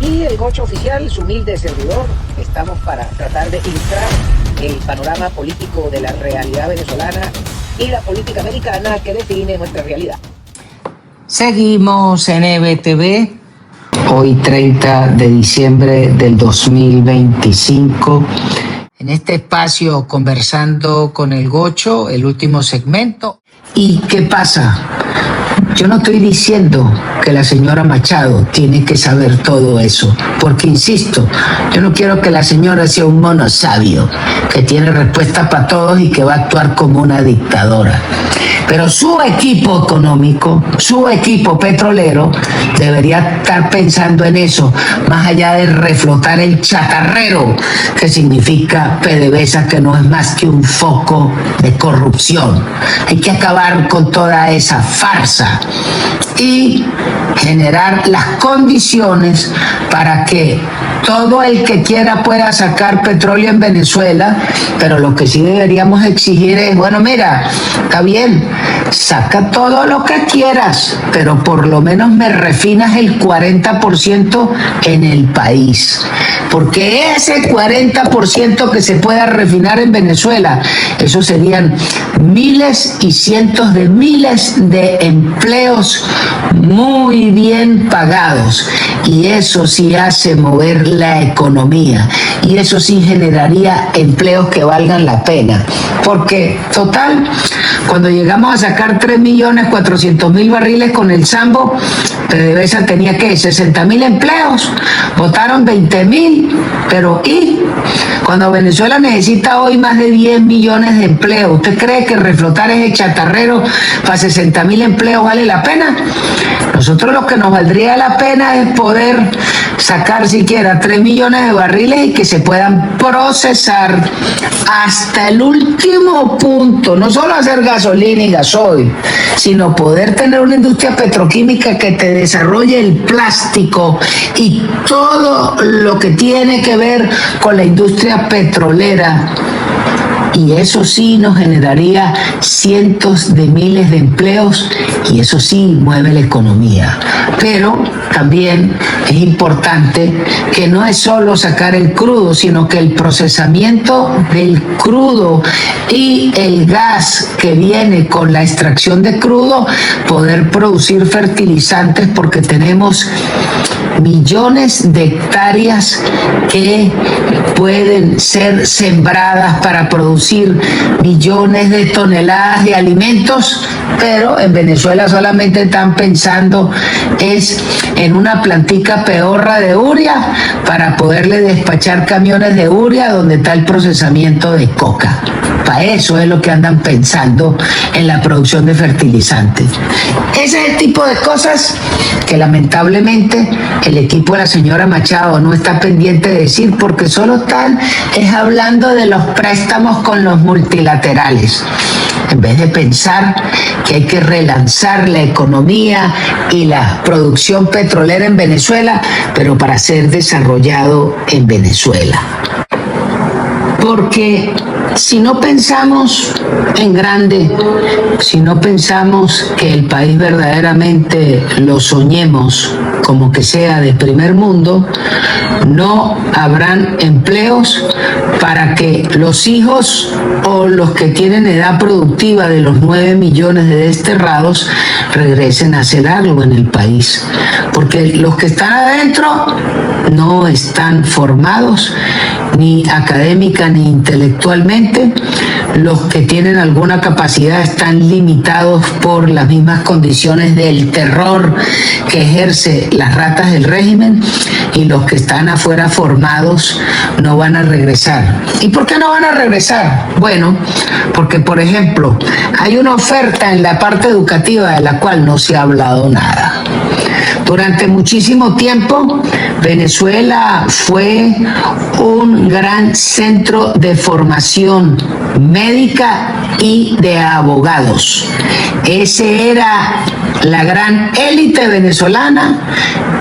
Y el Gocho Oficial, su humilde servidor, estamos para tratar de ilustrar el panorama político de la realidad venezolana y la política americana que define nuestra realidad. Seguimos en EBTV, hoy 30 de diciembre del 2025. En este espacio conversando con el Gocho, el último segmento. ¿Y qué pasa? Yo no estoy diciendo que la señora Machado tiene que saber todo eso, porque insisto, yo no quiero que la señora sea un mono sabio, que tiene respuesta para todos y que va a actuar como una dictadora. Pero su equipo económico, su equipo petrolero, debería estar pensando en eso, más allá de reflotar el chatarrero, que significa PDVSA, que no es más que un foco de corrupción. Hay que acabar con toda esa farsa y generar las condiciones para que todo el que quiera pueda sacar petróleo en Venezuela, pero lo que sí deberíamos exigir es, bueno, mira, está bien, saca todo lo que quieras, pero por lo menos me refinas el 40% en el país. Porque ese 40% que se pueda refinar en Venezuela, eso serían miles y cientos de miles de empleos muy bien pagados. Y eso sí hace mover la economía. Y eso sí generaría empleos que valgan la pena. Porque, total, cuando llegamos a sacar 3.400.000 barriles con el Sambo, PDVSA tenía que 60.000 empleos, votaron 20.000, pero ¿y? Cuando Venezuela necesita hoy más de 10 millones de empleos, ¿usted cree que reflotar ese chatarrero para 60.000 empleos vale la pena? Nosotros lo que nos valdría la pena es poder sacar siquiera 3 millones de barriles y que se puedan procesar hasta el último punto, no solo hacer gasolina y gasoil, sino poder tener una industria petroquímica que te desarrolle el plástico y todo lo que tiene que ver con la industria petrolera. Y eso sí nos generaría cientos de miles de empleos y eso sí mueve la economía. Pero también es importante que no es solo sacar el crudo, sino que el procesamiento del crudo y el gas que viene con la extracción de crudo, poder producir fertilizantes, porque tenemos millones de hectáreas que pueden ser sembradas para producir millones de toneladas de alimentos, pero en Venezuela solamente están pensando es en una plantica peorra de urea para poderle despachar camiones de urea donde está el procesamiento de coca. Para eso es lo que andan pensando en la producción de fertilizantes. Ese es el tipo de cosas que lamentablemente el equipo de la señora Machado no está pendiente de decir, porque solo están hablando de los préstamos con los multilaterales, en vez de pensar que hay que relanzar la economía y la producción petrolera en Venezuela, pero para ser desarrollado en Venezuela. Porque si no pensamos en grande, si no pensamos que el país verdaderamente lo soñemos como que sea de primer mundo, no habrán empleos para que los hijos o los que tienen edad productiva de los 9 millones de desterrados regresen a hacer algo en el país. Porque los que están adentro no están formados ni académica ni intelectualmente. Los que tienen alguna capacidad están limitados por las mismas condiciones del terror que ejerce las ratas del régimen, y los que están afuera formados no van a regresar. ¿Y por qué no van a regresar? Bueno, porque por ejemplo hay una oferta en la parte educativa de la cual no se ha hablado nada. Durante muchísimo tiempo, Venezuela fue un gran centro de formación médica y de abogados. Ese era la gran élite venezolana,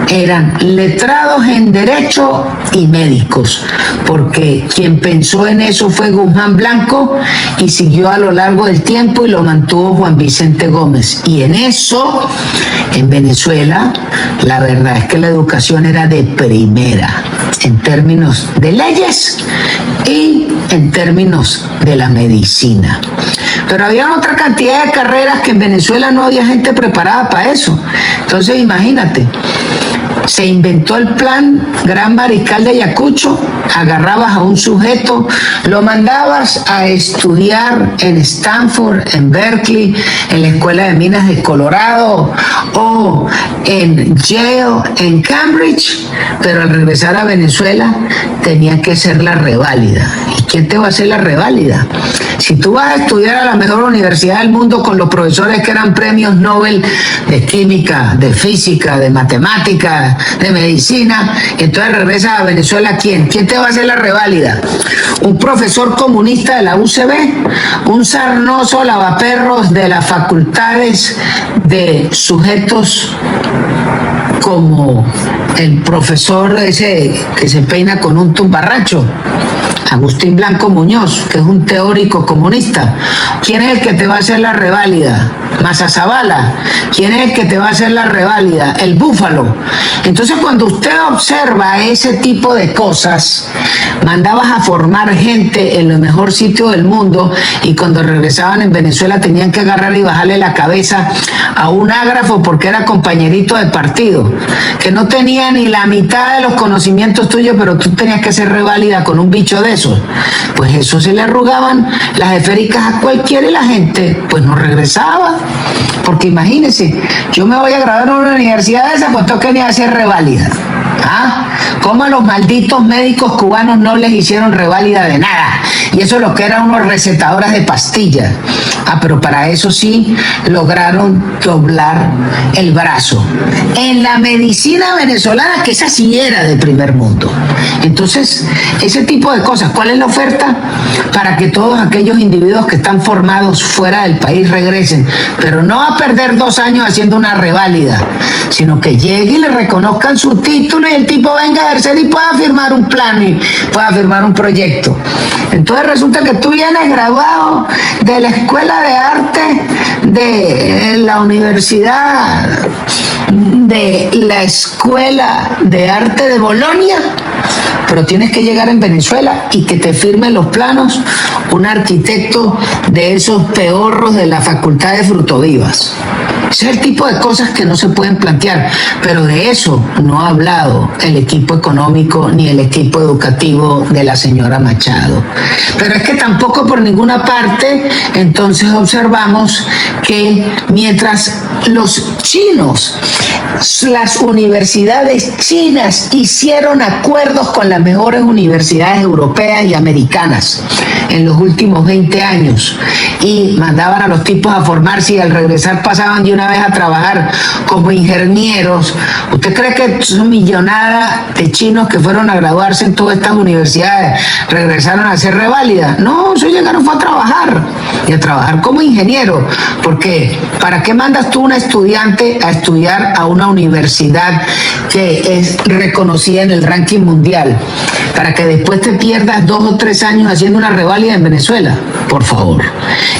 eran letrados en derecho y médicos, porque quien pensó en eso fue Guzmán Blanco y siguió a lo largo del tiempo y lo mantuvo Juan Vicente Gómez. Y en eso, en Venezuela, la verdad es que la educación era de primera en términos de leyes y en términos de la medicina. Pero había otra cantidad de carreras que en Venezuela no había gente preparada para eso. Entonces imagínate, se inventó el plan Gran Mariscal de Ayacucho, agarrabas a un sujeto, lo mandabas a estudiar en Stanford, en Berkeley, en la Escuela de Minas de Colorado o en Yale, en Cambridge, pero al regresar a Venezuela tenía que hacer la reválida. ¿Y quién te va a hacer la reválida? Si tú vas a estudiar a la mejor universidad del mundo con los profesores que eran premios Nobel de química, de física, de matemática, de medicina, entonces regresas a Venezuela, ¿quién? ¿Quién te va a hacer la reválida? Un profesor comunista de la UCB, un sarnoso lavaperros de las facultades de sujetos como el profesor ese que se peina con un tumbarracho, Agustín Blanco Muñoz, que es un teórico comunista. ¿Quién es el que te va a hacer la reválida? Maza-Zabala. ¿Quién es el que te va a hacer la reválida? El Búfalo. Entonces, cuando usted observa ese tipo de cosas, mandabas a formar gente en el mejor sitio del mundo y cuando regresaban en Venezuela tenían que agarrar y bajarle la cabeza a un ágrafo porque era compañerito de partido, que no tenía ni la mitad de los conocimientos tuyos, pero tú tenías que ser reválida con un bicho de esos. Pues eso se le arrugaban las esféricas a cualquiera y la gente pues no regresaba. Porque imagínense, yo me voy a graduar en una universidad de esa, pues tengo que ni hacer reválida. ¿Ah? ¿Cómo a los malditos médicos cubanos no les hicieron reválida de nada? Y eso es lo que eran unos recetadoras de pastillas. Pero para eso sí lograron doblar el brazo. En la medicina venezolana, que esa sí era de primer mundo. Entonces, ese tipo de cosas, ¿cuál es la oferta? Para que todos aquellos individuos que están formados fuera del país regresen, pero no a perder 2 años haciendo una reválida, sino que llegue y le reconozcan su título y el tipo venga a ejercer y pueda firmar un plan y pueda firmar un proyecto. Entonces resulta que tú vienes graduado de la Escuela de Arte de la Universidad, de la Escuela de Arte de Bolonia, pero tienes que llegar en Venezuela y que te firmen los planos un arquitecto de esos peorros de la Facultad de Frutovivas. Ese es el tipo de cosas que no se pueden plantear, pero de eso no ha hablado el equipo económico ni el equipo educativo de la señora Machado. Pero es que tampoco por ninguna parte entonces observamos que mientras los chinos, las universidades chinas hicieron acuerdos con las mejores universidades europeas y americanas en los últimos 20 años y mandaban a los tipos a formarse y al regresar pasaban de una vez a trabajar como ingenieros. ¿Usted cree que son millonadas de chinos que fueron a graduarse en todas estas universidades regresaron a hacer reválida? No, ellos llegaron fue a trabajar y a trabajar como ingeniero, porque ¿para qué mandas tú a una estudiante a estudiar a una universidad que es reconocida en el ranking mundial? Para que después te pierdas 2 o 3 años haciendo una reválida en Venezuela, por favor.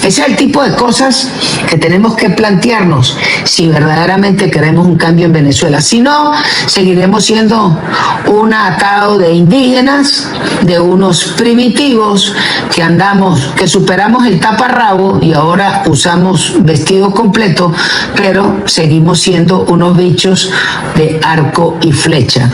Ese es el tipo de cosas que tenemos que plantearnos si verdaderamente queremos un cambio en Venezuela. Si no, seguiremos siendo un atado de indígenas, de unos primitivos que andamos, que superamos el taparrabo y ahora usamos vestido completo, pero seguimos siendo unos bichos de arco y flecha.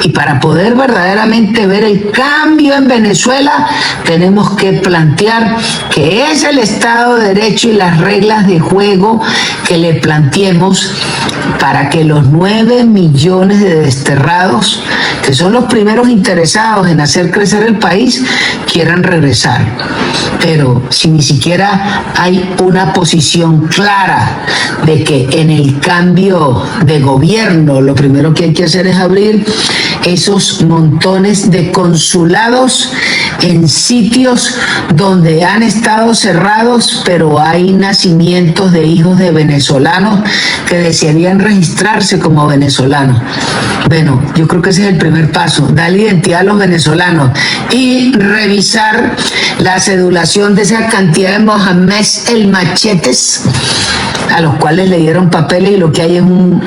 Y para poder verdaderamente ver el cambio en Venezuela, tenemos que plantear que es el Estado de Derecho y las reglas de juego que le planteemos para que los 9 millones de desterrados, que son los primeros interesados en hacer crecer el país, quieran regresar. Pero si ni siquiera hay una posición clara de que en el cambio de gobierno lo primero que hay que hacer es abrir esos montones de consulados en sitios donde han estado cerrados, pero hay nacimientos de hijos de venezolanos que desearían registrarse como venezolanos. Bueno, yo creo que ese es el primer paso, darle identidad a los venezolanos y revisar la cedulación de esa cantidad de Mohamed el Machetes, a los cuales le dieron papeles, y lo que hay es un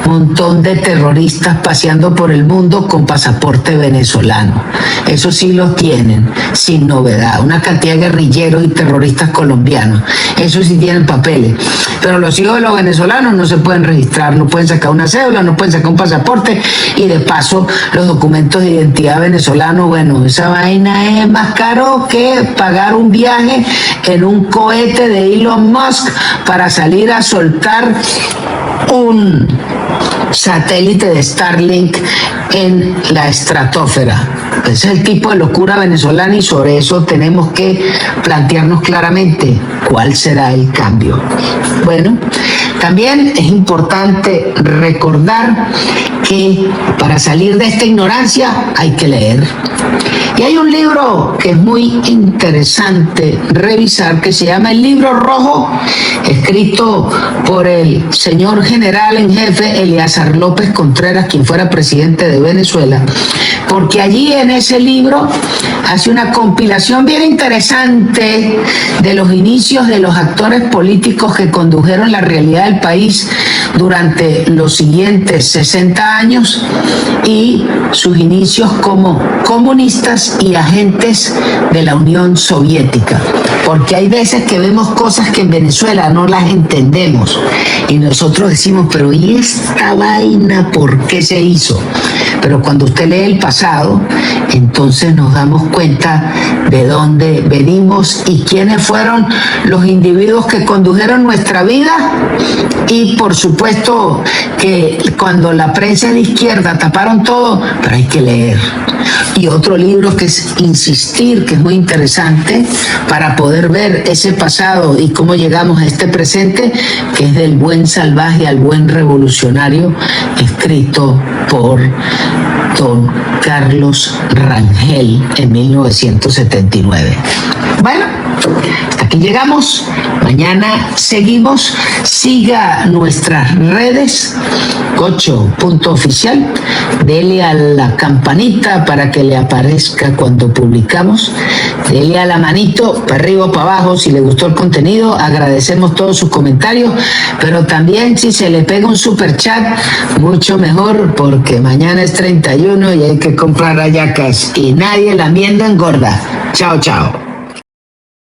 montón de terroristas paseando por el mundo con pasaporte venezolano. Eso sí lo tienen, sin novedad. Una cantidad de guerrilleros y terroristas colombianos. Eso sí tienen papeles. Pero los hijos de los venezolanos no se pueden registrar, no pueden sacar una cédula, no pueden sacar un pasaporte, y de paso los documentos de identidad venezolanos, bueno, esa vaina es más caro que pagar un viaje en un cohete de Elon Musk para salir a soltar un satélite de Starlink en la estratosfera. Ese es el tipo de locura venezolana, y sobre eso tenemos que plantearnos claramente cuál será el cambio. Bueno, también es importante recordar que para salir de esta ignorancia hay que leer. Y hay un libro que es muy interesante revisar, que se llama El Libro Rojo, escrito por el señor general en jefe Eleazar López Contreras, quien fuera presidente de Venezuela, porque allí en ese libro hace una compilación bien interesante de los inicios de los actores políticos que condujeron la realidad del país durante los siguientes 60 años y sus inicios como comunistas y agentes de la Unión Soviética. Porque hay veces que vemos cosas que en Venezuela no las entendemos y nosotros decimos, pero ¿y esta vaina por qué se hizo? Pero cuando usted lee el pasado, entonces nos damos cuenta de dónde venimos y quiénes fueron los individuos que condujeron nuestra vida. Y por supuesto que cuando la prensa de izquierda taparon todo, pero hay que leer. Y otro libro que es Insistir, que es muy interesante para poder ver ese pasado y cómo llegamos a este presente, que es Del buen salvaje al buen revolucionario, escrito por don Carlos Rangel en 1979. Bueno, hasta aquí llegamos. Mañana seguimos. Siga nuestras redes, Gocho.oficial. Dele a la campanita para que le aparezca cuando publicamos. Dele a la manito para arriba o para abajo si le gustó el contenido. Agradecemos todos sus comentarios, pero también si se le pega un super chat, mucho mejor, porque mañana es 31 y hay que comprar hallacas y nadie la enmienda engorda. Chao, chao.